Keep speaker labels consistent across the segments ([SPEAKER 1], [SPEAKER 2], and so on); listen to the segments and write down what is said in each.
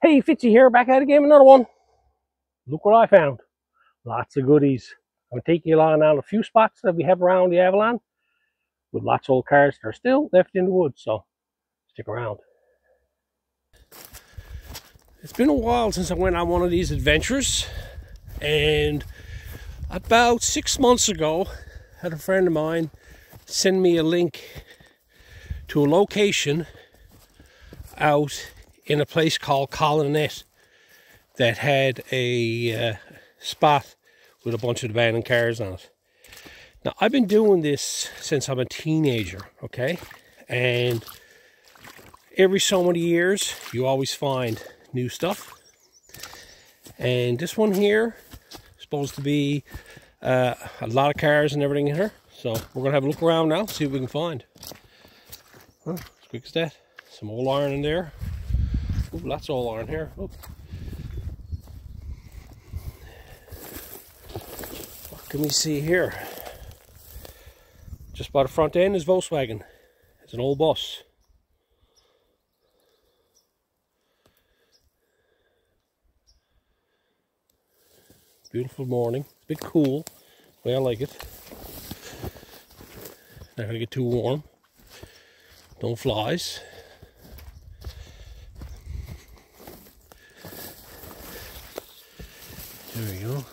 [SPEAKER 1] Hey, Fitzy here, back at it again, another one. Look what I found. Lots of goodies. I'm going to take you along now a few spots that we have around the Avalon with lots of old cars that are still left in the woods, so stick around. It's been a while since I went on one of these adventures, and about 6 months ago, I had a friend of mine send me a link to a location out in a place called Collinet that had a spot with a bunch of abandoned cars on it. Now, I've been doing this since I'm a teenager, okay? And every so many years, you always find new stuff. And this one here is supposed to be a lot of cars and everything in here. So we're going to have a look around now, see what we can find. Huh, as quick as that. Some old iron in there. Ooh, lots of old iron here. Ooh. What can we see here? Just by the front end is Volkswagen. It's an old bus. Beautiful morning. A bit cool. The way I like it. Not gonna get too warm. No flies. There we go.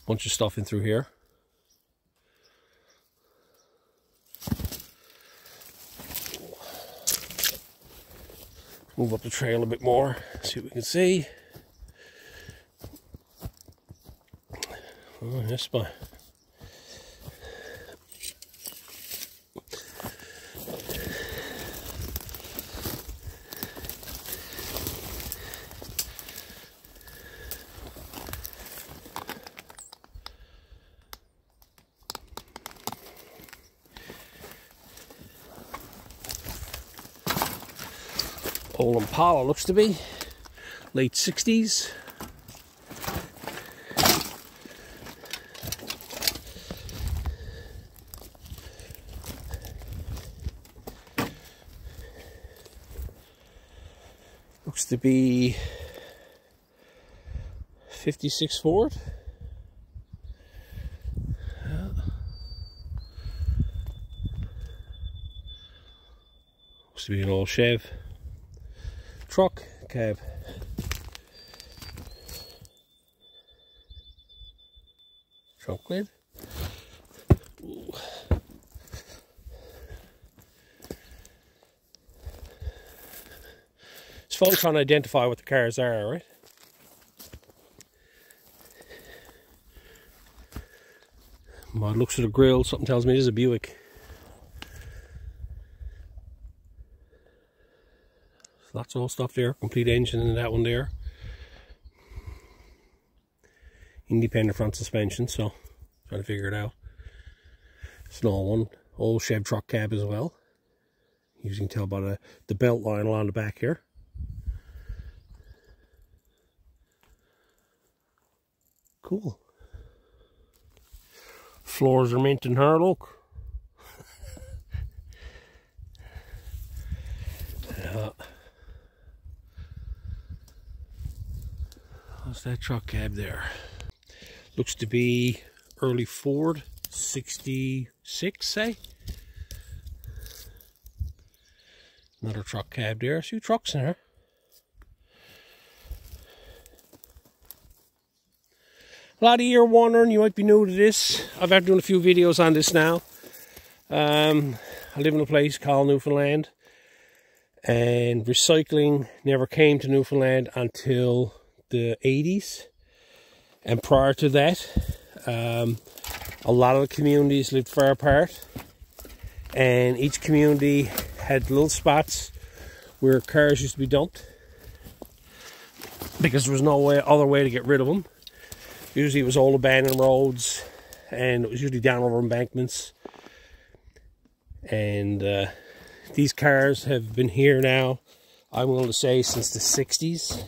[SPEAKER 1] Bunch of stuff in through here. Move up the trail a bit more, see what we can see. Oh, yes, my. Old Impala looks to be late 60s. Looks to be 56 Ford. Looks to be an old Chev truck cab. Trunk lid. Ooh. It's fun trying to identify what the cars are, right? By the looks of the grille, something tells me this is a Buick. Lots of old stuff there, complete engine in that one there. Independent front suspension, so trying to figure it out. It's an old one, old Chev truck cab as well. You can tell by the belt line along the back here. Cool. Floors are mint in her, look. What's that truck cab there? Looks to be early Ford, 66, say. Another truck cab there. A few trucks in there. A lot of you are wondering, you might be new to this. I've been doing a few videos on this now. I live in a place called Newfoundland, and recycling never came to Newfoundland until the 80s, and prior to that a lot of the communities lived far apart, and each community had little spots where cars used to be dumped because there was no other way to get rid of them. Usually it was old abandoned roads, and it was usually down over embankments, and these cars have been here now, I'm going to say, since the 60s.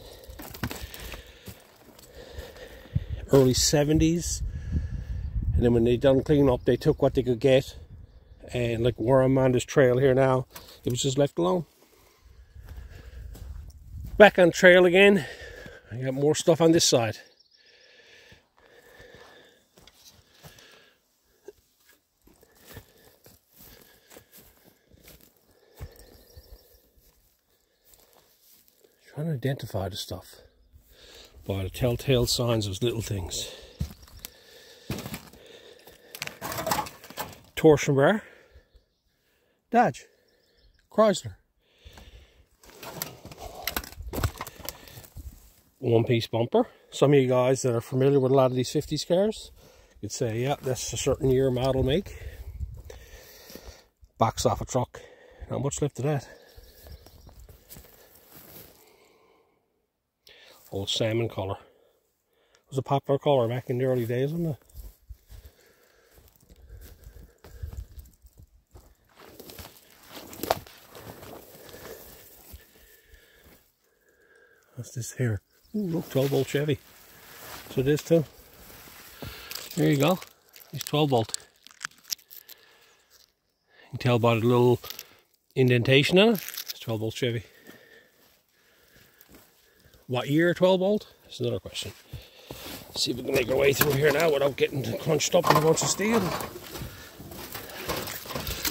[SPEAKER 1] Early 70s, and then when they done cleaning up, they took what they could get And like where I'm on this trail here now, it was just left alone. Back on trail again. I got more stuff on this side. Trying to identify the stuff by the telltale signs of little things. Torsion bar, Dodge, Chrysler, one-piece bumper. Some of you guys that are familiar with a lot of these 50s cars, you'd say, yeah, that's a certain year, model, make. Box off a truck. Not much left of that. Old salmon colour. It was a popular colour back in the early days, wasn't it? What's this here? Ooh, look, 12-volt Chevy. So it is too. There you go. It's 12-volt. You can tell by the little indentation on it. It's 12-volt Chevy. What year 12-volt? That's another question. Let's see if we can make our way through here now without getting crunched up in a bunch of steel.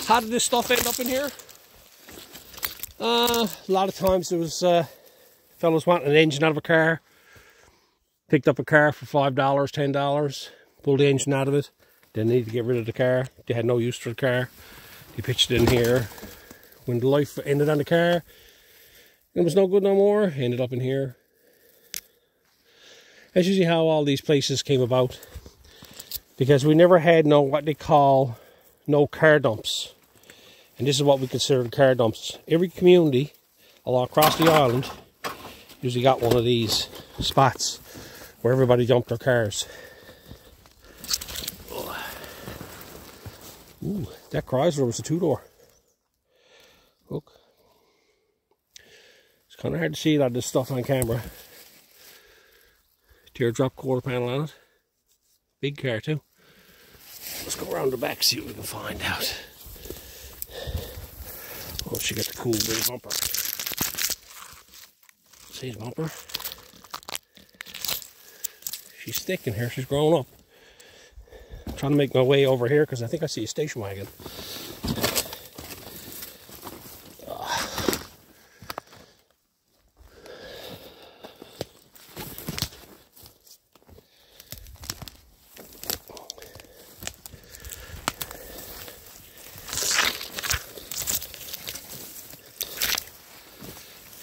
[SPEAKER 1] How did this stuff end up in here? A lot of times there was fellas wanting an engine out of a car. Picked up a car for $5, $10. Pulled the engine out of it. Didn't need to get rid of the car. They had no use for the car. They pitched it in here. When the life ended on the car, it was no good no more. Ended up in here. That's usually how all these places came about. Because we never had what they call no car dumps. And this is what we consider car dumps. Every community all across the island usually got one of these spots where everybody dumped their cars. Ooh, that Chrysler was a two-door. Look. It's kind of hard to see a lot of this stuff on camera. Teardrop quarter panel on it. Big car too. Let's go around the back, see what we can find out. Oh, she got the cool big bumper. See the bumper? She's thick in here, she's growing up. I'm trying to make my way over here because I think I see a station wagon.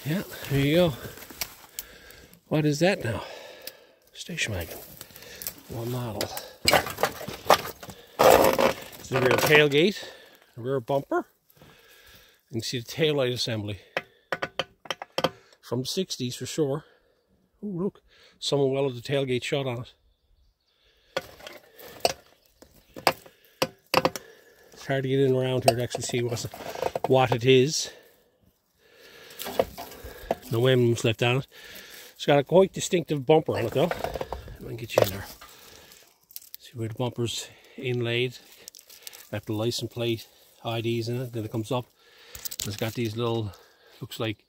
[SPEAKER 1] Yeah, there you go. What is that now? Station wagon. One model. It's the rear tailgate, the rear bumper. You can see the taillight assembly. From the 60s for sure. Oh, look. Someone welded the tailgate shut on it. It's hard to get in around here to actually see what it is. No emblems left on it. It's got a quite distinctive bumper on it though. Let me get you in there. See where the bumper's inlaid. Got the license plate IDs in it. Then it comes up. It's got these little, looks like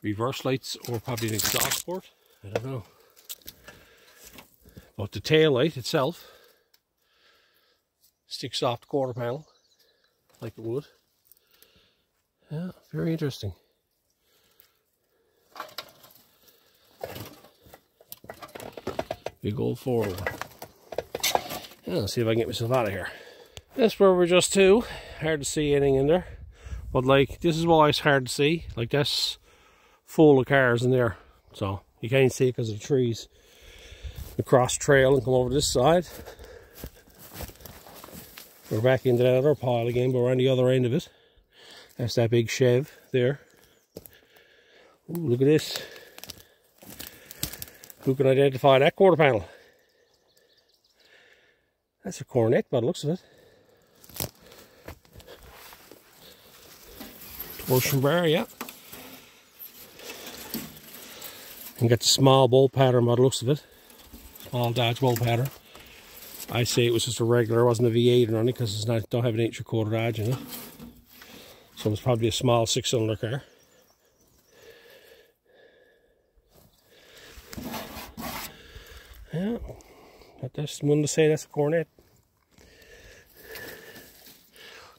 [SPEAKER 1] reverse lights or probably an exhaust port. I don't know. But the tail light itself sticks off the quarter panel like it would. Yeah, very interesting. Big old forward one. Yeah, let's see if I can get myself out of here. That's where we're just to. Hard to see anything in there. But like, this is why it's hard to see. Like, that's full of cars in there. So, you can't see it because of the trees. Across trail and come over this side. We're back into that other pile again, but we're on the other end of it. That's that big Chev there. Ooh, look at this. Who can identify that quarter panel? That's a Cornet by the looks of it. Torsion bar, yeah. And got the small bolt pattern by the looks of it. Small Dodge bolt pattern. I say it was just a regular, it wasn't a V8 or anything, because it's not, don't have an 8¾ rad in it. So it's probably a small 6-cylinder car. Yeah, that's one to say that's a Cornet.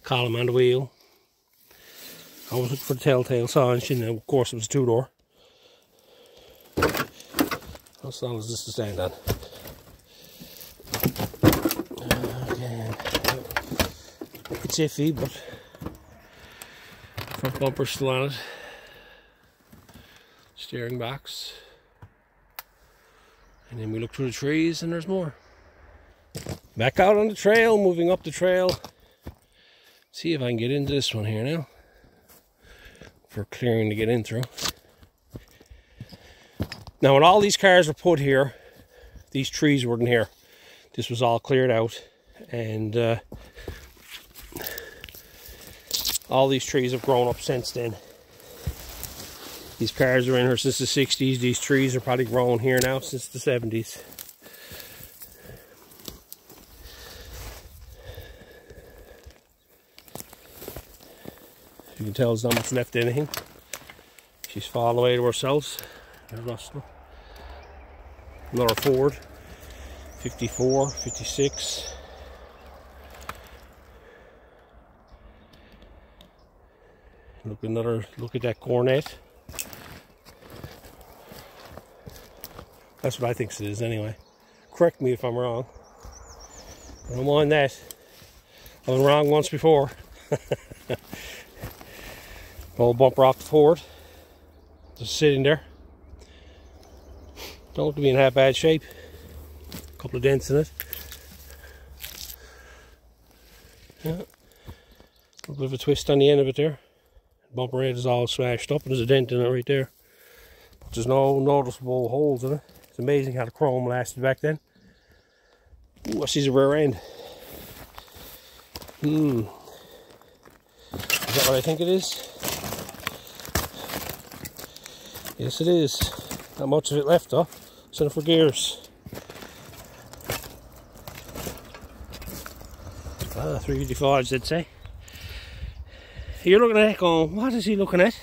[SPEAKER 1] Column on the wheel. I was looking for the telltale signs, and of course it was a 2-door. How solid is this to stand on? Okay. It's iffy, but front bumper still on it. Steering box. And then we look through the trees and there's more. Back out on the trail, moving up the trail. See if I can get into this one here now. For clearing to get in through. Now when all these cars were put here, these trees weren't here. This was all cleared out. And all these trees have grown up since then. These cars are in here since the 60s. These trees are probably grown here now since the 70s. You can tell there's not much left of anything. She's falling away to herself. Another Ford. 54, 56. Look at that Cornet. That's what I think it is anyway. Correct me if I'm wrong. I don't mind that. I was wrong once before. Old bumper off the Ford. Just sitting there. Don't look to be in half bad shape. A couple of dents in it. Yeah. A little bit of a twist on the end of it there. Bumper head is all smashed up and there's a dent in it right there. But there's no noticeable holes in it. It's amazing how the chrome lasted back then. Ooh, I see the rear end. Is that what I think it is? Yes, it is. Not much of it left though. It's enough for gears. 355s, I'd say. You're looking at that going, what is he looking at?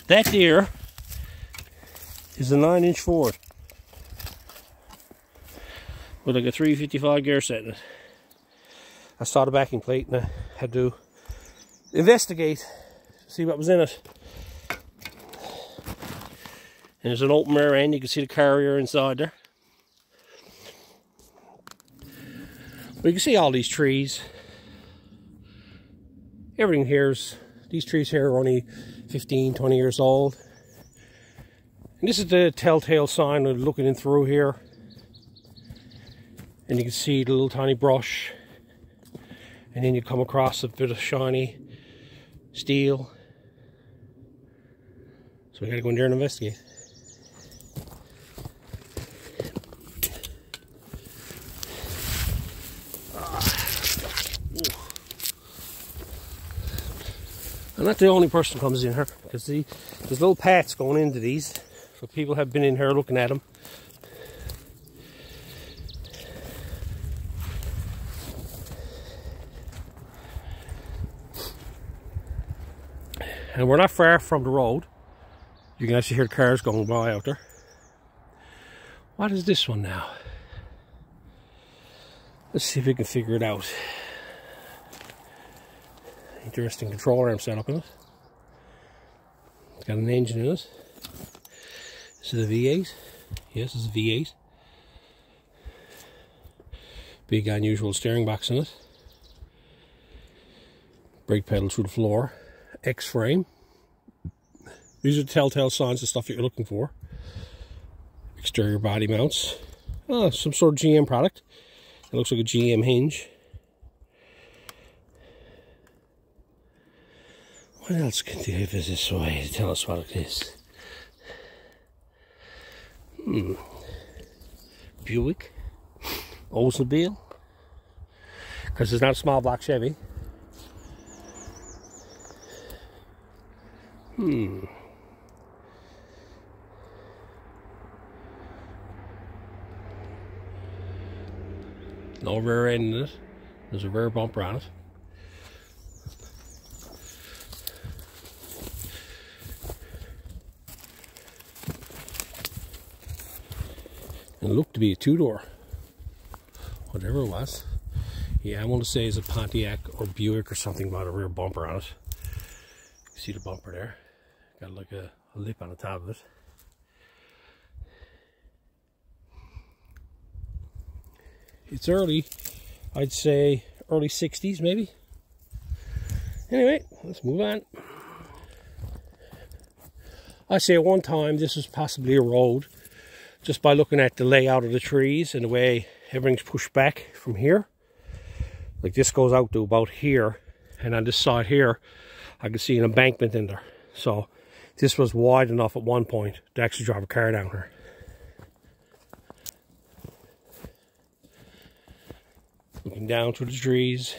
[SPEAKER 1] That there is a 9-inch Ford with like a 355 gear set in it. I saw the backing plate and I had to investigate, see what was in it. And there's an open rear end, you can see the carrier inside there. But you can see all these trees. Everything here's, these trees here are only 15, 20 years old. And this is the telltale sign of looking in through here. And you can see the little tiny brush. And then you come across a bit of shiny steel. So we gotta go in there and investigate. I'm not the only person who comes in here, because there's little paths going into these, so people have been in here looking at them. And we're not far from the road. You can actually hear cars going by out there. What is this one now? Let's see if we can figure it out. Interesting control arm setup in it. It's got an engine in it. This is a V8. Yes, it's a V8. Big unusual steering box in it. Brake pedal through the floor. X-frame. These are the telltale signs of stuff that you're looking for. Exterior body mounts. Oh, some sort of GM product. It looks like a GM hinge. What else can they give us this way to tell us what it is? Buick. Oldsmobile. Because it's not a small block Chevy. No rear end in it. There's a rear bumper on it. And it looked to be a two-door. Whatever it was. Yeah, I want to say it's a Pontiac or Buick or something about a rear bumper on it. You see the bumper there? Got like a lip on the top of it. It's early, I'd say early 60s maybe. Anyway, let's move on. I say at one time this was possibly a road, just by looking at the layout of the trees and the way everything's pushed back from here. Like this goes out to about here, and on this side here I can see an embankment in there. So this was wide enough at one point to actually drive a car down here. Looking down through the trees.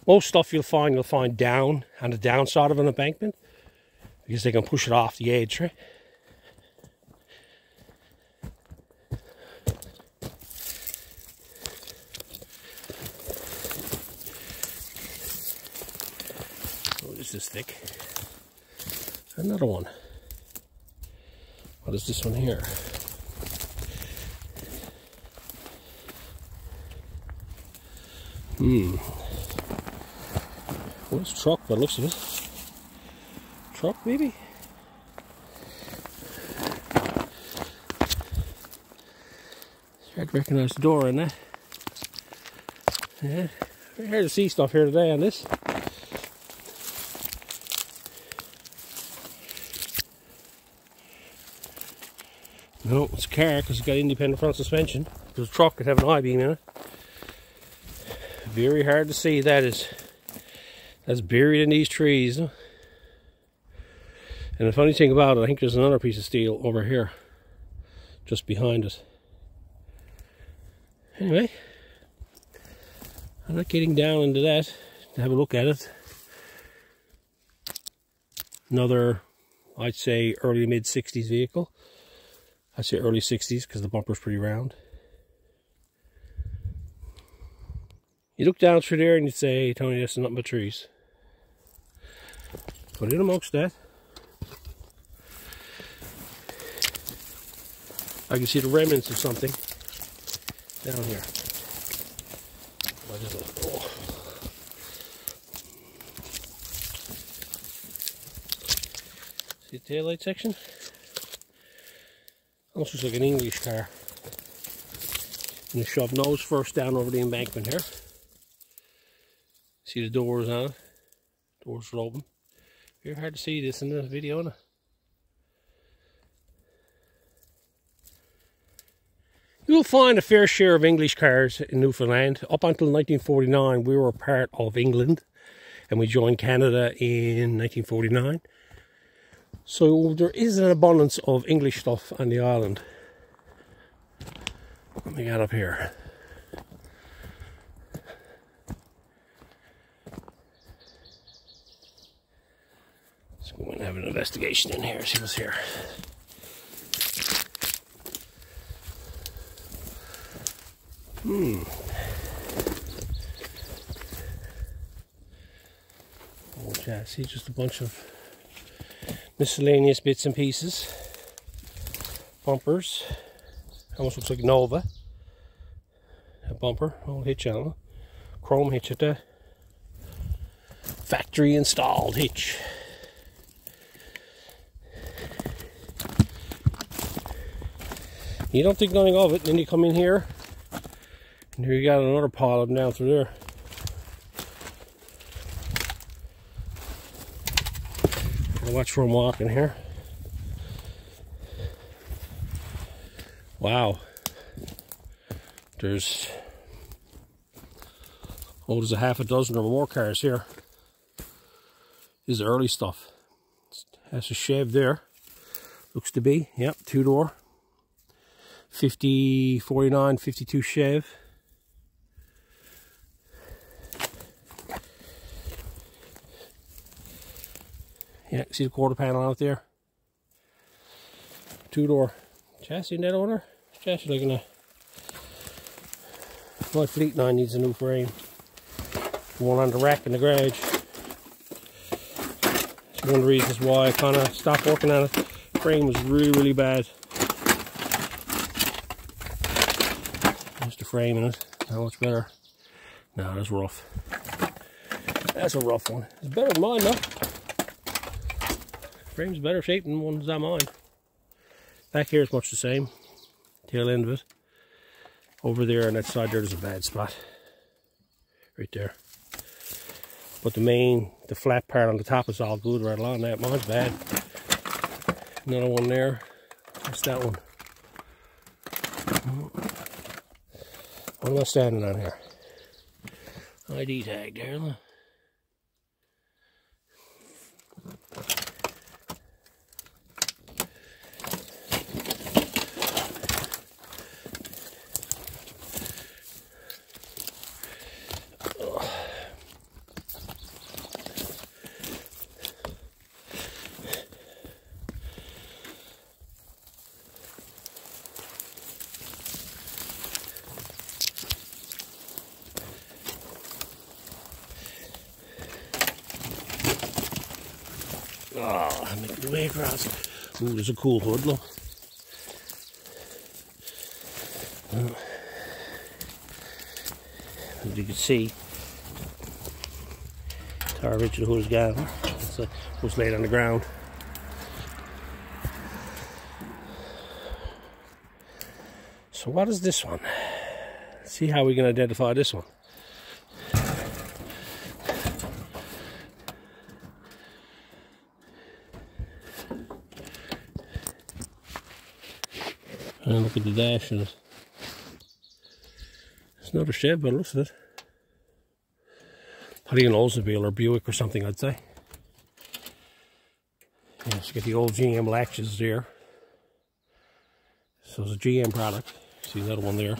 [SPEAKER 1] Most stuff you'll find down on the downside of an embankment, because they can push it off the edge, right? Oh, this is thick. Another one. What is this one here? Well, it's a truck by the looks of it. Truck, maybe? I can recognize the door in that. Yeah, we're here to see stuff here today on this. No, it's a car because it's got independent front suspension. If it was a truck, it'd have an I-beam in it. Very hard to see that is. That's buried in these trees. And the funny thing about it, I think there's another piece of steel over here, just behind it. Anyway, I'm not getting down into that to have a look at it. Another, I'd say, early mid 60s vehicle. I say early 60s because the bumper's pretty round. You look down through there and you say, hey, Tony, that's nothing but trees. But in amongst that, I can see the remnants of something down here. What is it? Oh. See the taillight section? Almost looks like an English car. And you shove nose first down over the embankment here. See the doors on it. Doors are open. Very hard to see this in the video, isn't it? You will find a fair share of English cars in Newfoundland. Up until 1949, we were a part of England, and we joined Canada in 1949. So there is an abundance of English stuff on the island. What we got up here? Let's go and have an investigation in here, see what's here. Oh, chassis, just a bunch of miscellaneous bits and pieces. Bumpers. Almost looks like Nova. A bumper, old hitch on it. Chrome hitch at the factory installed hitch. You don't think nothing of it, then you come in here, and here you got another pile of them down through there. Gotta watch where I'm walking here. Wow. There's a half a dozen or more cars here. This is early stuff. That's a Chev there. Looks to be, yep, two-door. 49, 52 Chev. Yeah, see the quarter panel out there? Two-door chassis in that order. Chassis like in a My Fleet 9 needs a new frame. The one on the rack in the garage. It's one of the reasons why I kind of stopped working on it. The frame was really bad. There's the frame in it. How much better? No, that's rough. That's a rough one. It's better than mine though. Frame's better shape than one's on mine. Back here is much the same. Tail end of it. Over there on that side there's a bad spot. Right there. But the flat part on the top is all good right along that. Mine's bad. Another one there. What's that one? What am I standing on here? ID tag there, look. Oh, I'm making the way across. Ooh, there's a cool hood, look. As you can see, the entire ridge of the hood is gone. It's was laid on the ground. So what is this one? Let's see how we can identify this one. And look at the dash in it. It's not a shed, but it looks at it. Probably an Oldsmobile or Buick or something, I'd say. Yeah, so get the old GM latches there. So it's a GM product. See another one there.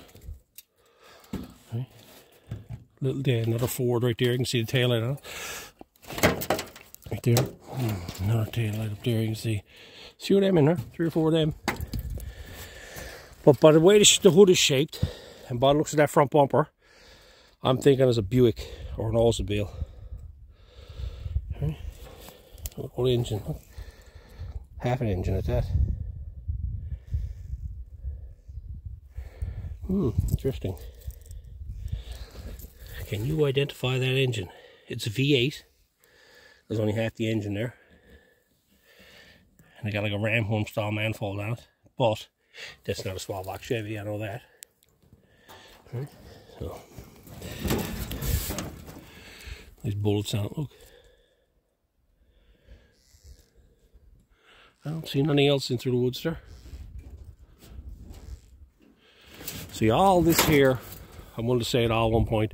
[SPEAKER 1] Okay. Another Ford right there. You can see the tail light on it. Right there. Another tail light up there. You can see a few of them in there. 3 or 4 of them. But by the way the hood is shaped, and by the looks of that front bumper, I'm thinking it's a Buick or an Oldsmobile. Okay. Old engine. Half an engine at that. Interesting. Can you identify that engine? It's a V8. There's only half the engine there. And they got like a ram home style manifold on it. But that's not a small block Chevy, I know that. Okay. So these bullets on it, look. I don't see nothing else in through the woods there. See, all this here, I'm going to say it all at one point,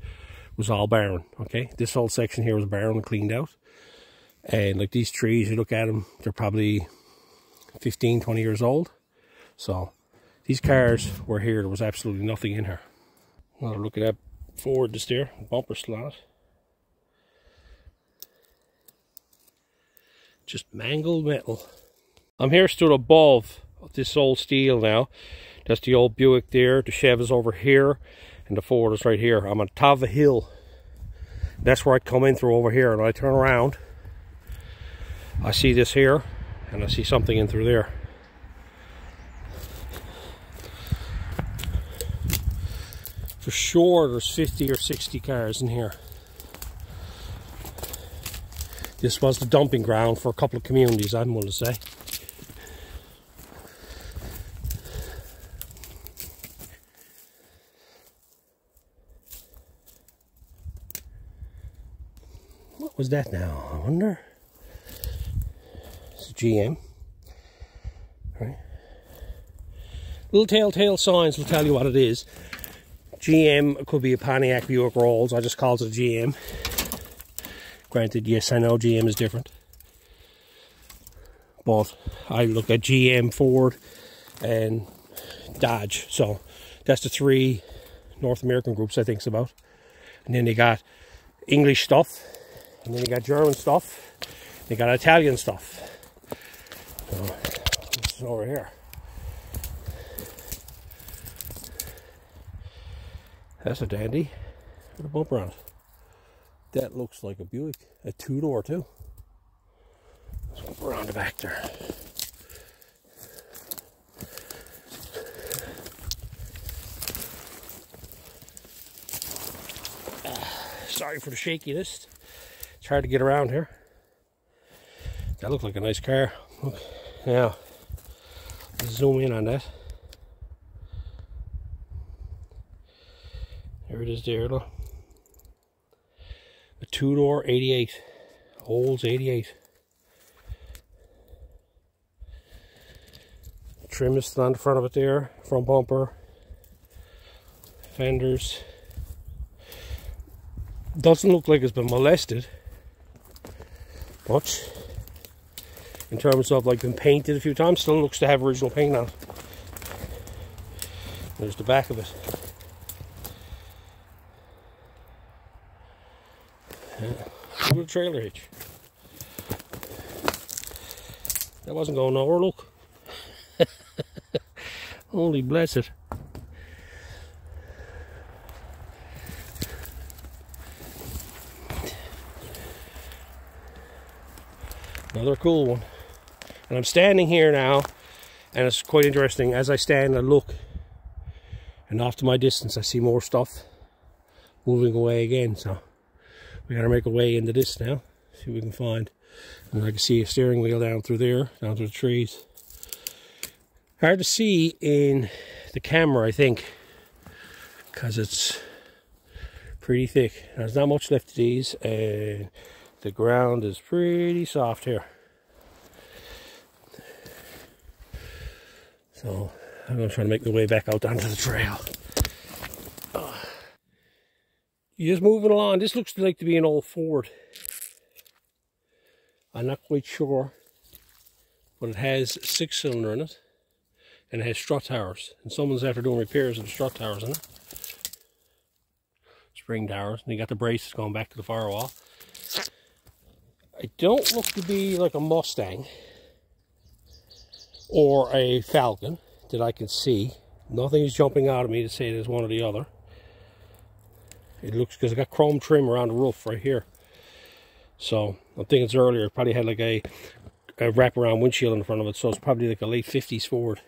[SPEAKER 1] was all barren, okay? This whole section here was barren and cleaned out. And like these trees, you look at them, they're probably 15, 20 years old. So, these cars were here, there was absolutely nothing in here. Another look at that Ford just there, bumper slot. Just mangled metal. I'm here stood above this old steel now. That's the old Buick there, the Chev is over here, and the Ford is right here. I'm on top of a hill. That's where I come in through over here, and I turn around. I see this here, and I see something in through there. For sure, there's 50 or 60 cars in here. This was the dumping ground for a couple of communities, I'm going to say. What was that now? I wonder. It's a GM. Right. Little telltale signs will tell you what it is. GM could be a Pontiac, Buick, Rolls. I just called it a GM. Granted, yes, I know GM is different. But I look at GM, Ford, and Dodge. So that's the 3 North American groups I think's about. And then they got English stuff. And then they got German stuff. They got Italian stuff. So this is over here. That's a dandy. With a bumper on it. That looks like a Buick. A two-door too. Let's go around the back there. Sorry for the shakiness. It's hard to get around here. That looked like a nice car. Look, now, let's zoom in on that. There it is there, look. A two-door 88. Olds 88. Trim is still on the front of it there. Front bumper. Fenders. Doesn't look like it's been molested much. In terms of like been painted a few times. Still looks to have original paint on it. There's the back of it. Look at the trailer hitch. That wasn't going nowhere, look. Holy blessed. Another cool one. And I'm standing here now, and it's quite interesting. As I stand and look, and off to my distance I see more stuff moving away again. So we gotta make a way into this now, see what we can find. And I can see a steering wheel down through there, down through the trees. Hard to see in the camera, I think, because it's pretty thick. There's not much left of these, and the ground is pretty soft here. So I'm going to try to make my way back out onto the trail. Just moving along. This looks like to be an old Ford. I'm not quite sure, but it has a 6-cylinder in it, and it has strut towers. And someone's after doing repairs of the strut towers in it. Spring towers, and you got the braces going back to the firewall. It don't look to be like a Mustang or a Falcon that I can see. Nothing is jumping out at me to say there's one or the other. It looks, because it got chrome trim around the roof right here. So I'm thinking it's earlier. It probably had like a wraparound windshield in front of it. So it's probably like a late 50s Ford.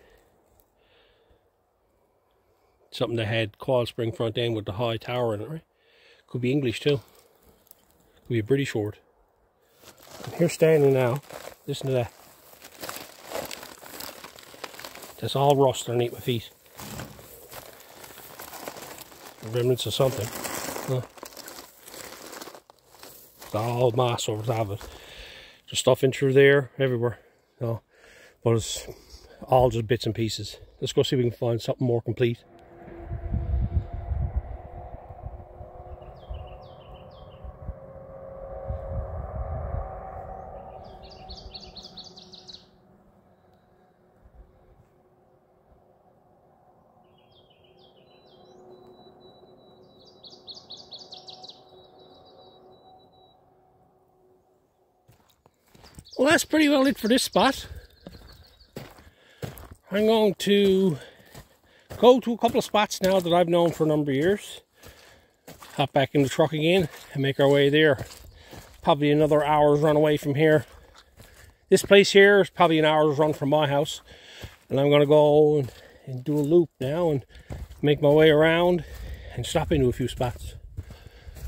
[SPEAKER 1] Something that had coil spring front end with the high tower in it, right? Could be English too. Could be a British Ford. I'm here standing now. Listen to that. That's all rust underneath my feet. Remnants of something. Huh. It's all moss over top of it. There's stuff in through there, everywhere. No, but it's all just bits and pieces. Let's go see if we can find something more complete. Well, that's pretty well it for this spot. I'm going to go to a couple of spots now that I've known for a number of years. Hop back in the truck again and make our way there. Probably another hour's run away from here. This place here is probably an hour's run from my house. And I'm going to go and do a loop now and make my way around and stop into a few spots.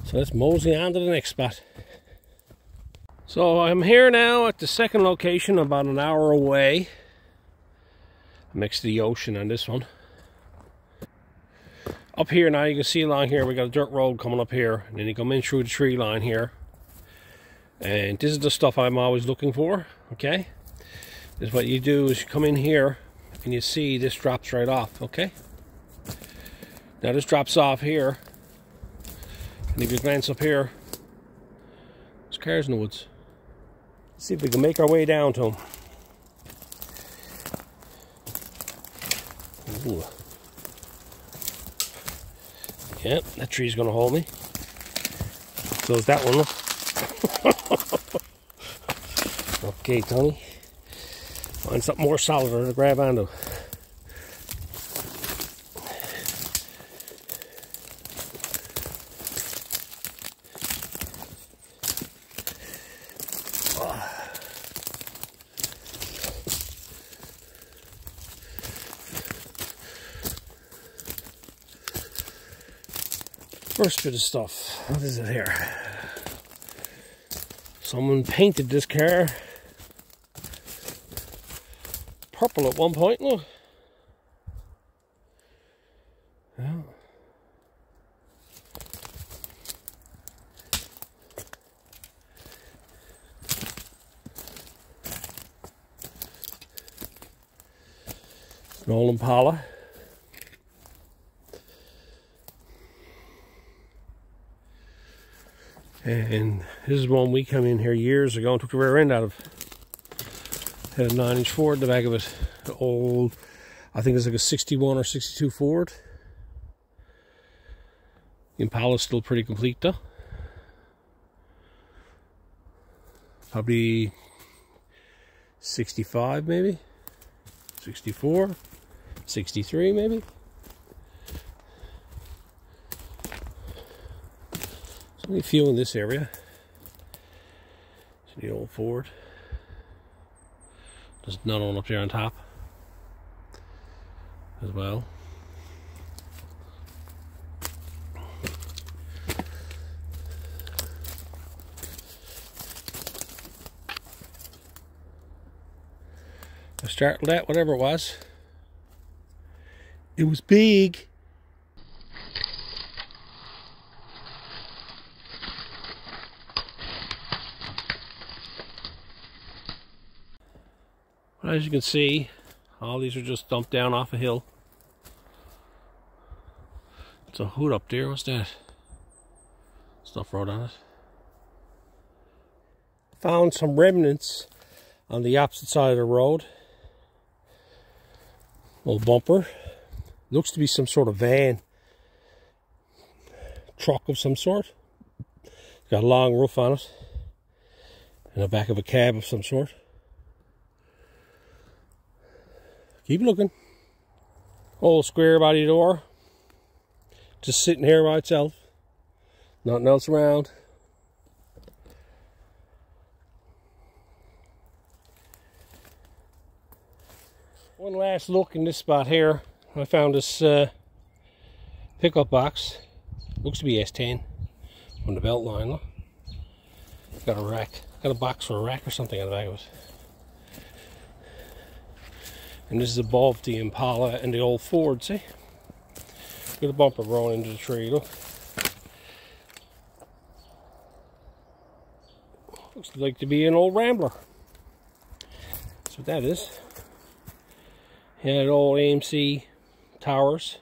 [SPEAKER 1] So let's mosey on to the next spot. So I'm here now at the second location, about an hour away. Next to the ocean on this one. Up here now, you can see along here, we got a dirt road coming up here. And then you come in through the tree line here. And this is the stuff I'm always looking for, okay? This is what you do is you come in here and you see this drops right off, okay? Now this drops off here. And if you glance up here, there's cars in the woods. Let's see if we can make our way down to them. Ooh. Yeah, that tree's gonna hold me. So is that one. Okay, Tony. Find something more solid to grab onto. First bit of stuff. What is it here? Someone painted this car purple at one point. Look. Yeah. An old Impala. And this is one we come in here years ago and took the rear end out of. Had a 9-inch Ford in the back of it. The old, I think it's like a 61 or 62 Ford. The Impala's still pretty complete though. Probably 65 maybe. 64. 63 maybe. There's only a few in this area. It's the old Ford. There's another one up there on top as well. I started that, whatever it was. It was big. As you can see, all these are just dumped down off a hill. It's a hood up there. What's that? Stuff wrote on it. Found some remnants on the opposite side of the road. Old bumper. Looks to be some sort of van. Truck of some sort. Got a long roof on it. And the back of a cab of some sort. Keep looking. Old square body door. Just sitting here by itself. Nothing else around. One last look in this spot here. I found this pickup box. Looks to be S10 on the belt line. Look. Got a rack. Got a box for a rack or something on the back of it. And this is above the Impala and the old Ford, see? Got a bumper rolling into the tree, look. Looks like to be an old Rambler. That's what that is. Had old AMC towers.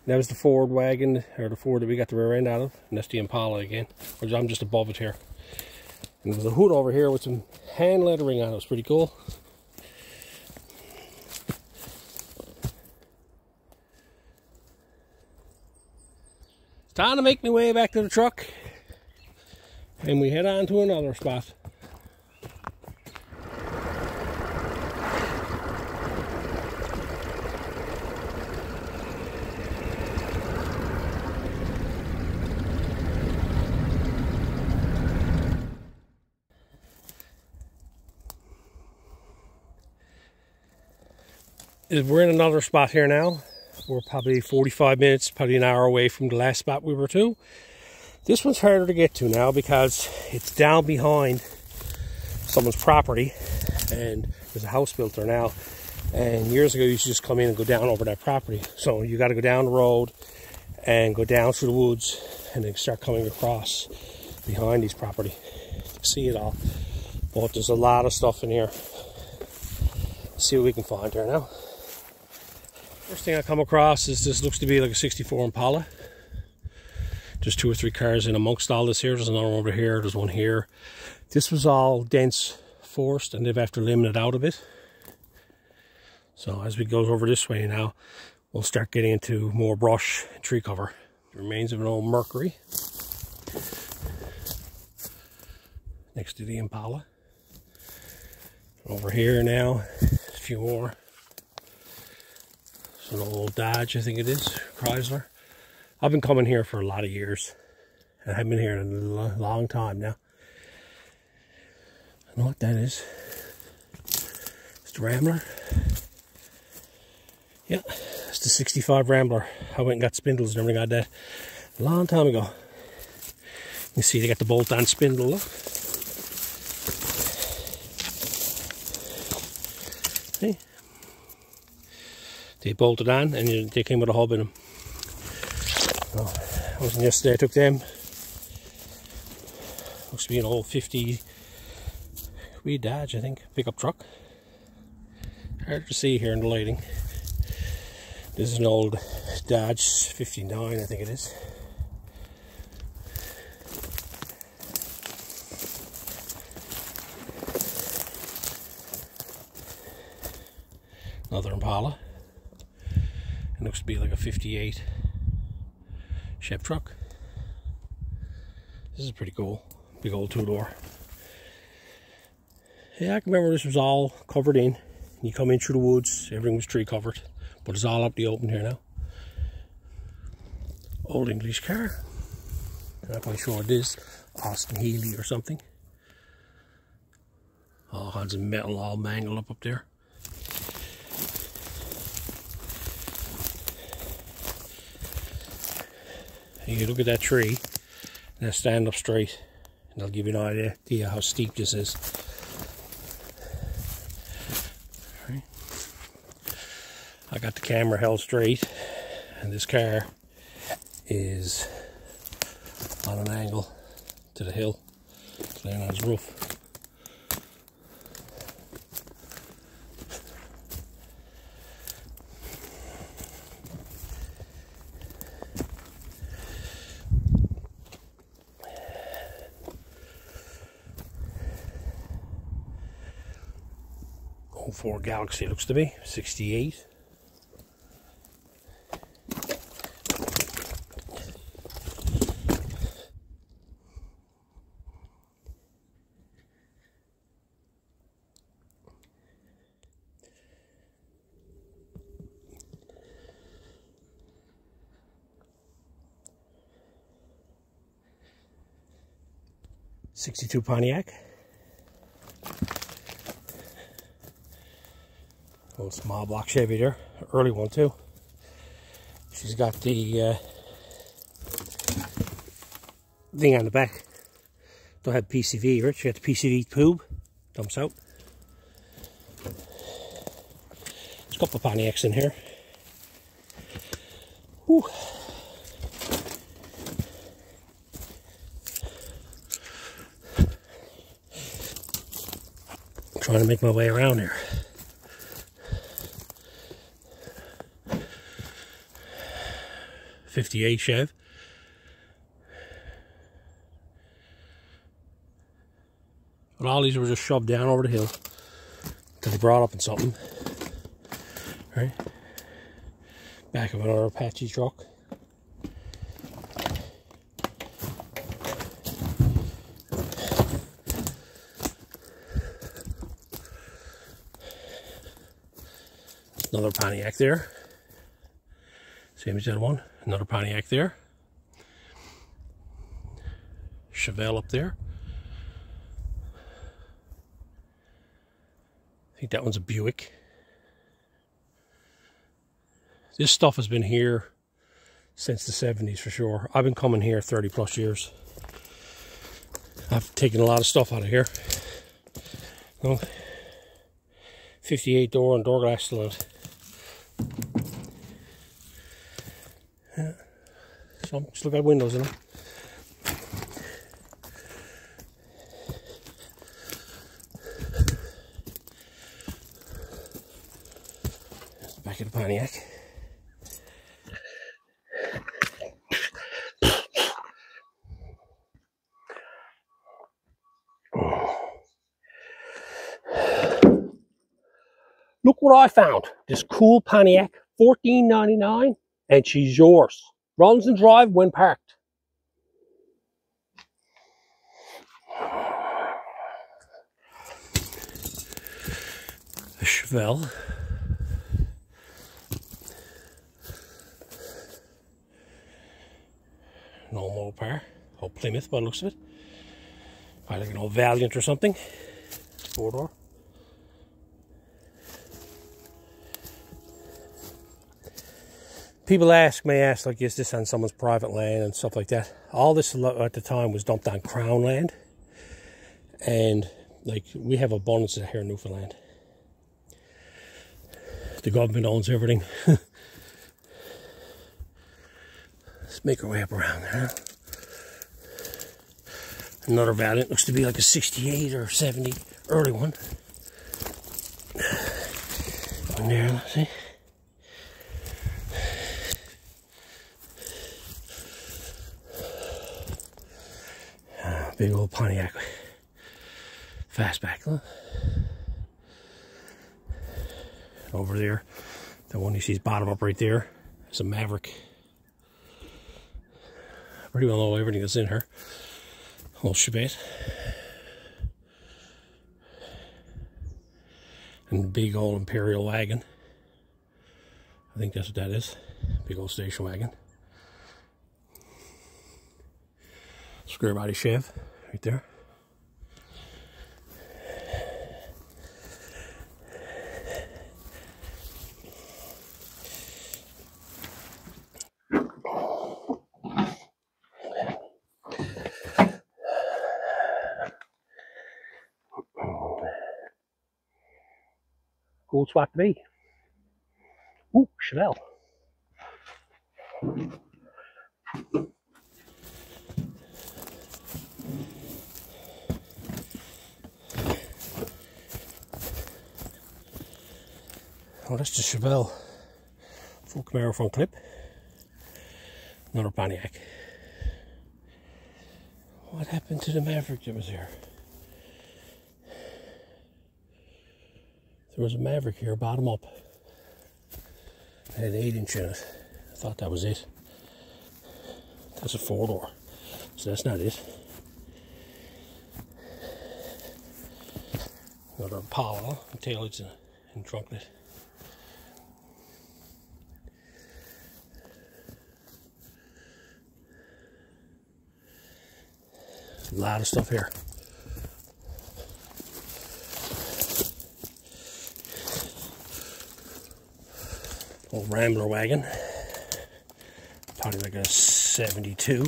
[SPEAKER 1] That was the Ford wagon, or the Ford that we got the rear end out of. And that's the Impala again. I'm just above it here. And there's a hood over here with some hand lettering on it. It was pretty cool. It's time to make my way back to the truck. And we head on to another spot. We're in another spot here now. We're probably 45 minutes, probably an hour away from the last spot we were to. This one's harder to get to now because it's down behind someone's property and there's a house built there now. And years ago you used to just come in and go down over that property. So you got to go down the road and go down through the woods and then start coming across behind these property to see it all. But there's a lot of stuff in here. Let's see what we can find here now. First thing I come across is this looks to be like a 64 Impala. Just 2 or 3 cars in amongst all this here. There's another one over here, there's one here. This was all dense forest and they've have to limit it out a bit. So as we go over this way now, we'll start getting into more brush and tree cover. The remains of an old Mercury. Next to the Impala. Over here now, a few more. It's an old Dodge, I think it is, Chrysler. I've been coming here for a lot of years. And I've been here a long time now. I know what that is. It's the Rambler. Yeah, it's the 65 Rambler. I went and got spindles and everything like that. A long time ago. You see they got the bolt-on spindle. Look. See? They bolted on and they came with a hub in them. Oh, I wasn't yesterday, I took them. Looks to be an old 50 wee Dodge, I think, pickup truck. Hard to see here in the lighting. This is an old Dodge 59, I think it is. Another Impala. It looks to be like a 58 Chev truck. This is pretty cool. Big old two-door. Yeah, I can remember this was all covered in. You come in through the woods, everything was tree covered. But it's all up the open here now. Old English car. I'm not quite sure what it is. Austin Healey or something. All kinds of metal all mangled up there. You look at that tree, and then stand up straight, and that'll give you an idea how steep this is. Right. I got the camera held straight, and this car is on an angle to the hill. It's laying on its roof. Ford Galaxy looks to be 68. '62 Pontiac. Old small block Chevy there, early one too. She's got the thing on the back. Don't have PCV, right? She got the PCV tube, dumps out. There's a couple of Pontiacs in here. Whew. I'm trying to make my way around here. '58 Chev. But all these were just shoved down over the hill till they brought up in something. Right? Back of another Apache truck. Another Pontiac there. Same as that one. Another Pontiac there. Chevelle up there. I think that one's a Buick. This stuff has been here since the 70s for sure. I've been coming here 30 plus years. I've taken a lot of stuff out of here. Well, 58 door and door glass still in it. Yeah. So still got windows in them. Back of the Pontiac. Look what I found. This cool Pontiac, $14.99, and she's yours. Runs and drive when parked. A Chevelle. Normal Mopar. Old Plymouth by the looks of it. Probably like an old Valiant or something. Four-door. people may ask, like, is this on someone's private land and stuff like that? All this at the time was dumped on Crown land. And, like, we have abundance of it here in Newfoundland. The government owns everything. Let's make our way up around there. Another Valiant, looks to be like a 68 or 70, early one. One there, let's see. Big old Pontiac fastback, look. Over there, the one you see is bottom up right there. It's a Maverick. Pretty well know everything that's in her. Whole shebang. And the big old Imperial wagon. I think that's what that is. Big old station wagon. Square body Chev right there. Cool spot to be. Ooh, Chanel. Oh, that's the Chevelle full Camaro front clip. Another Pontiac. What happened to the Maverick that was here? There was a Maverick here, bottom up. It had an 8-inch in it. I thought that was it. That's a 4-door, so that's not it. Another Impala, taillights and trunklet. A lot of stuff here. Old Rambler wagon. Probably like a 72.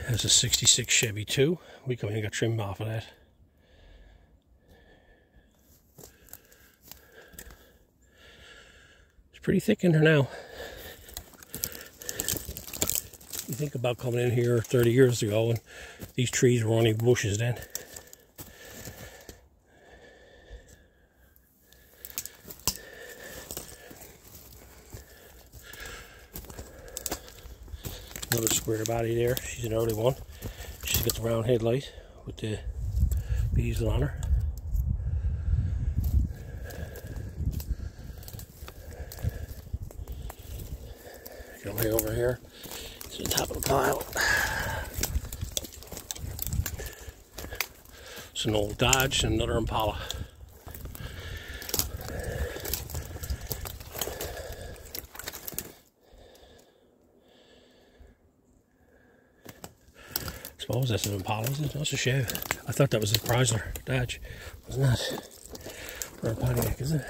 [SPEAKER 1] There's a 66 Chevy too. We come in and got trimmed off of that. It's pretty thick in here now. You think about coming in here 30 years ago and these trees were only bushes then. Another square body there. She's an early one. She's got the round headlight with the bezel on her. Come way over here to the top of the pile. It's an old Dodge and another Impala. I suppose that's an Impala, isn't it? That's a Chev. I thought that was a Chrysler Dodge. It's not. Or a Pontiac, is it?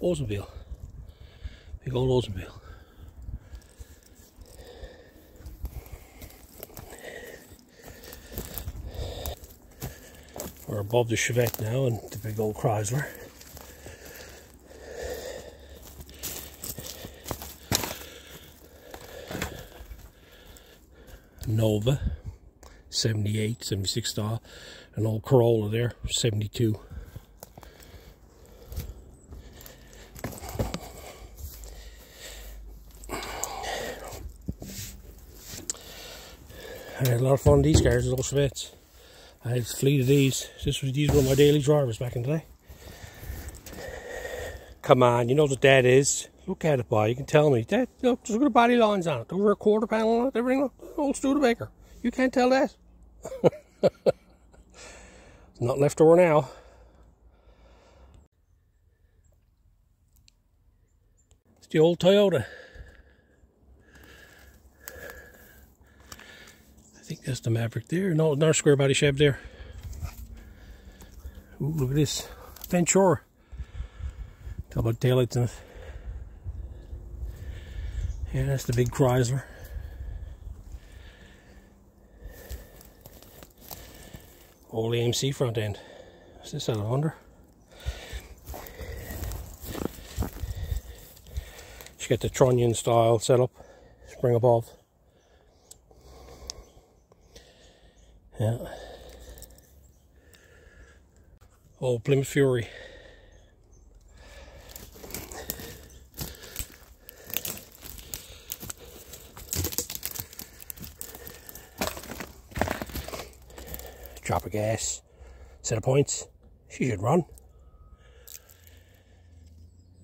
[SPEAKER 1] Oldsmobile. Big old Oldsmobile. We're above the Chevette now and the big old Chrysler. Nova, 78, 76 style. An old Corolla there, 72. I had a lot of fun with these cars, those Chevettes. I had a fleet of these. These were my daily drivers back in the day. Come on, you know what that is. Look at it, boy. You can tell me. That, look, there's good body lines on it. The rear quarter panel on it, everything. Look, old Studebaker. You can't tell that. Not left over now. It's the old Toyota. I think Guess the Maverick there. No, another square body Chev there. Ooh, look at this. Ventura. Tell about taillights in it. Yeah, that's the big Chrysler. Old AMC front end. What's this out of under? She got the trunnion style setup. Spring above. Yeah. Old Plymouth Fury. Drop of gas. Set of points. She should run.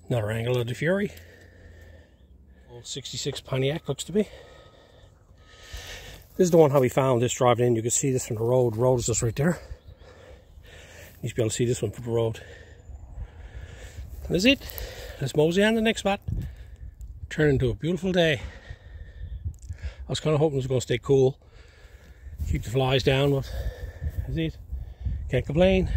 [SPEAKER 1] Another angle of the Fury. Old 66 Pontiac looks to be. This is the one how we found this driving in. You can see this from the road. The road is just right there. You should be able to see this one from the road. That's it. Let's mosey on to the next spot. Turn into a beautiful day. I was kind of hoping it was going to stay cool. Keep the flies down, but that's it. Can't complain.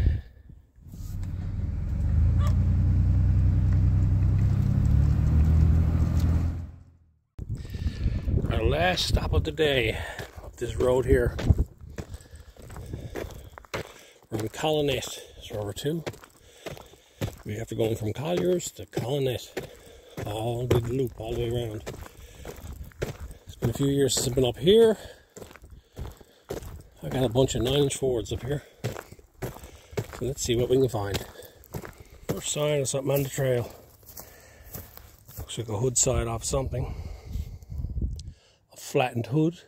[SPEAKER 1] Our last stop of the day up this road here. We're in Colonette. It's over 2. We have to go from Colliers to Colonette. All the loop all the way around. It's been a few years since I've been up here. I got a bunch of 9-inch Fords up here. So let's see what we can find. First sign of something on the trail. Looks like a hood side off something. A flattened hood.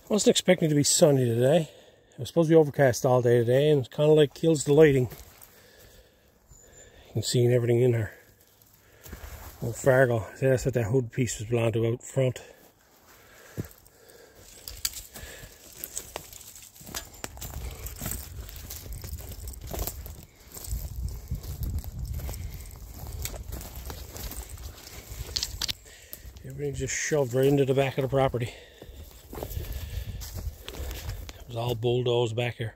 [SPEAKER 1] I wasn't expecting it to be sunny today. It was supposed to be overcast all day today, and it kind of like kills the lighting. You can see everything in there. Old Fargo. That's what that hood piece was belonged to out front. Everything's just shoved right into the back of the property. It was all bulldozed back here.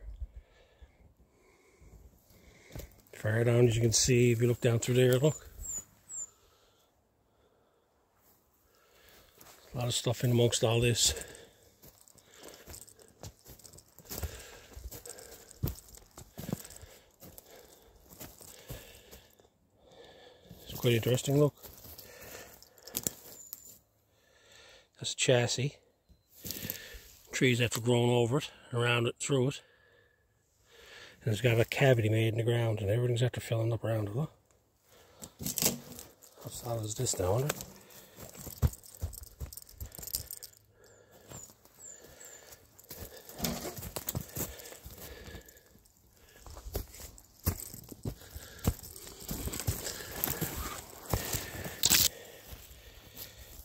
[SPEAKER 1] Far down, as you can see, if you look down through there, look. A lot of stuff in amongst all this. It's quite interesting, look. That's a chassis. Trees have grown over it, around it, through it. And it's got a cavity made in the ground, and everything's after filling up around it. Look. How solid is this now, isn't it?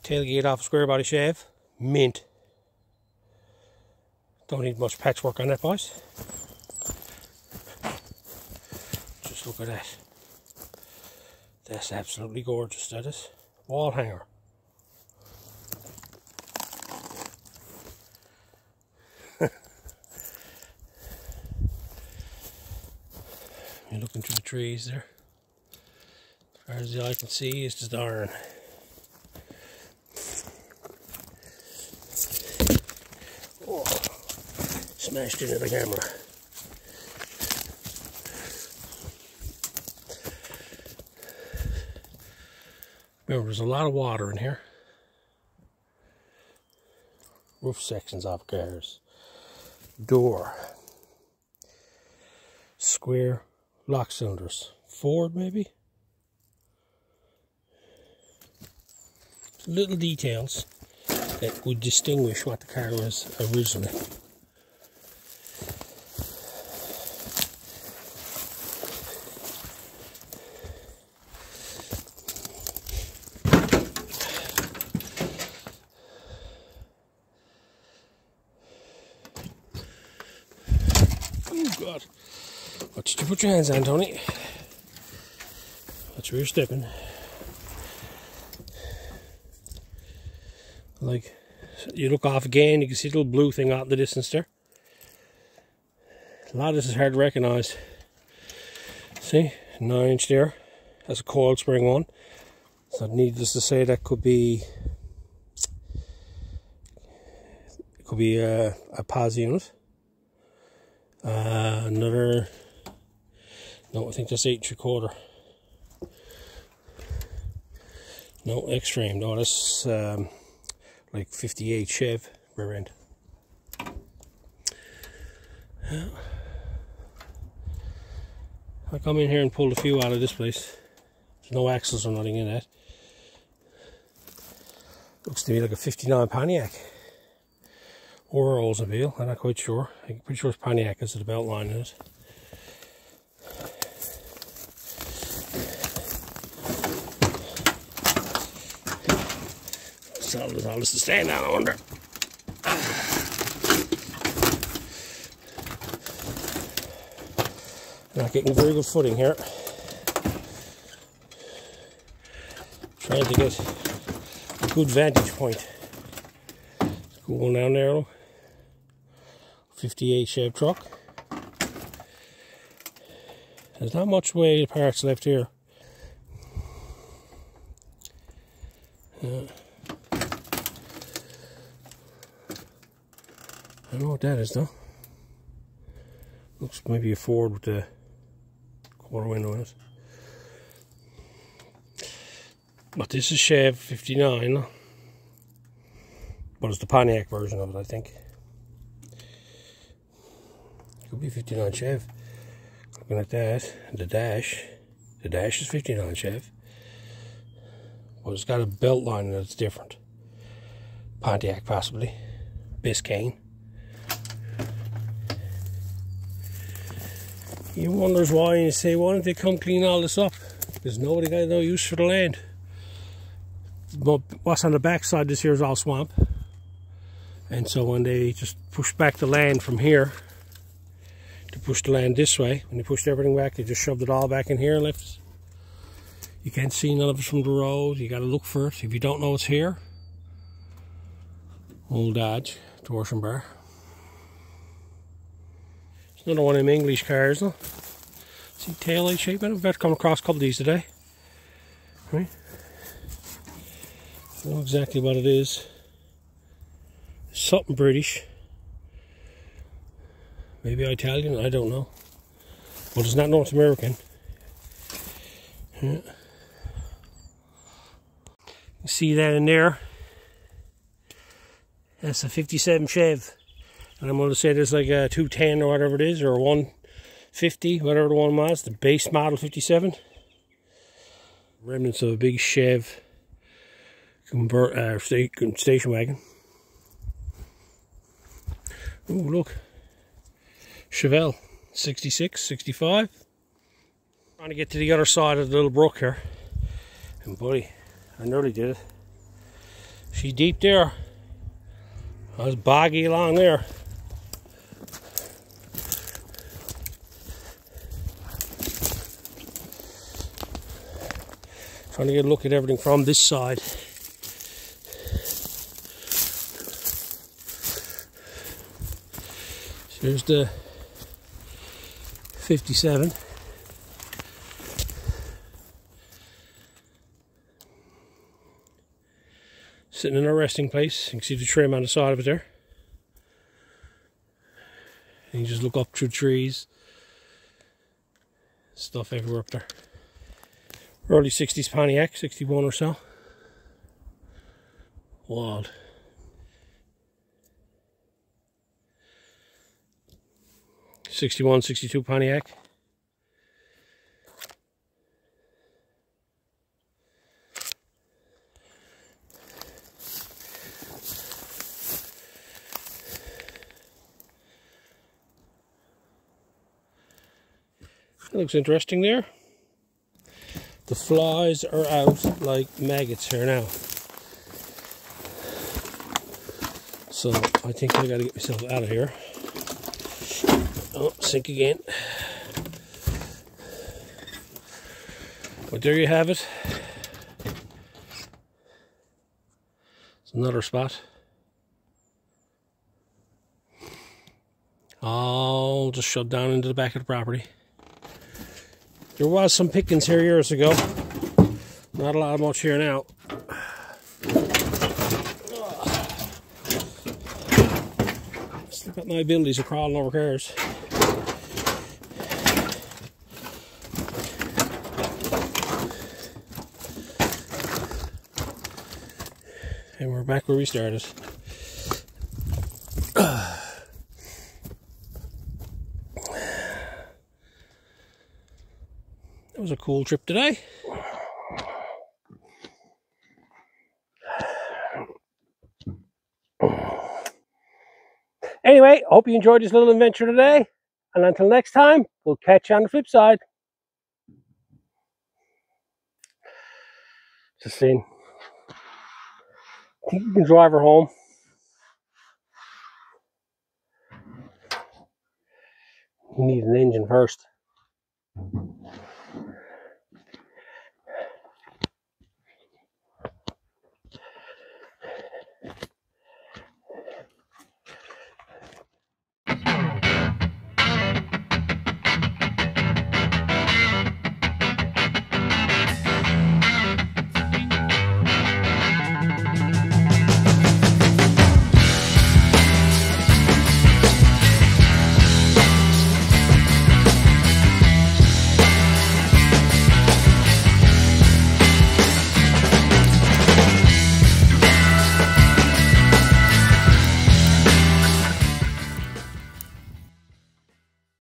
[SPEAKER 1] Tailgate off a square body Chev. Mint. Don't need much patchwork on that, boys. Just look at that. That's absolutely gorgeous, that is. Wall hanger. You're looking through the trees there. As far as the eye can see, it's just iron. Oh, smashed into the camera. Remember, there's a lot of water in here. Roof sections off cars. door. Square lock cylinders. Ford maybe? Little details that would distinguish what the car was originally. Oh God. What did you put your hands on, Tony? That's where you're stepping. Like, you look off again, you can see the little blue thing out in the distance there. A lot of this is hard to recognise. See, 9-inch there. That's a coil spring one. So needless to say, that could be a PAS unit. Another. No, I think that's 8 3/4. No, X-frame. No, that's like 58 Chev rear end. Yeah. I come in here and pulled a few out of this place. There's no axles or nothing in it. Looks to me like a 59 Pontiac. Or Oldsmobile, I'm not quite sure. I'm pretty sure it's Pontiac because of the belt line in it. All this to stand on, I wonder. Not getting very good footing here. Trying to get a good vantage point. Going down there, 58 Chev truck. There's not much way parts left here. I don't know what that is though. Looks maybe a Ford with the quarter window in it. But this is Chev 59. But it's the Pontiac version of it, I think. Could be 59 Chev. Looking at that, the dash is 59 Chev. But it's got a belt line that's different. Pontiac possibly. Biscayne. You wonders why, and you say, why don't they come clean all this up? Because nobody got no use for the land. But what's on the back side, this here is all swamp. And so when they just pushed back the land from here to push the land this way, when they pushed everything back, they just shoved it all back in here and left it. You can't see none of it from the road. You got to look for it. If you don't know it's here, old Dodge torsion bar. It's another one of them English cars, though. See taillight shape in it? I've got to come across a couple of these today. Right? I don't know exactly what it is. Something British. Maybe Italian, I don't know. But it's not North American. Yeah. You see that in there? That's a 57 Chev. And I'm going to say there's like a 210 or whatever it is, or a 150, whatever the one was, the base model 57. Remnants of a big Chev station wagon. Oh, look. Chevelle, 66, 65. Trying to get to the other side of the little brook here. And buddy, I nearly did it. She's deep there. I was boggy along there. Trying to get a look at everything from this side. So here's the 57. Sitting in a resting place. You can see the trim on the side of it there. And you just look up through trees. Stuff everywhere up there. Early 60s Pontiac, 61 or so. Wild. 61, 62 Pontiac. That looks interesting there. The flies are out like maggots here now. So I think I gotta get myself out of here. Oh, sink again. But there you have it. It's another spot. All just shoved down into the back of the property. There was some pickings here years ago. Not a lot much here now. Still got my abilities of crawling over cars. And we're back where we started. That was a cool trip today. Anyway, I hope you enjoyed this little adventure today. And until next time, we'll catch you on the flip side. Just saying. I think you can drive her home. You need an engine first.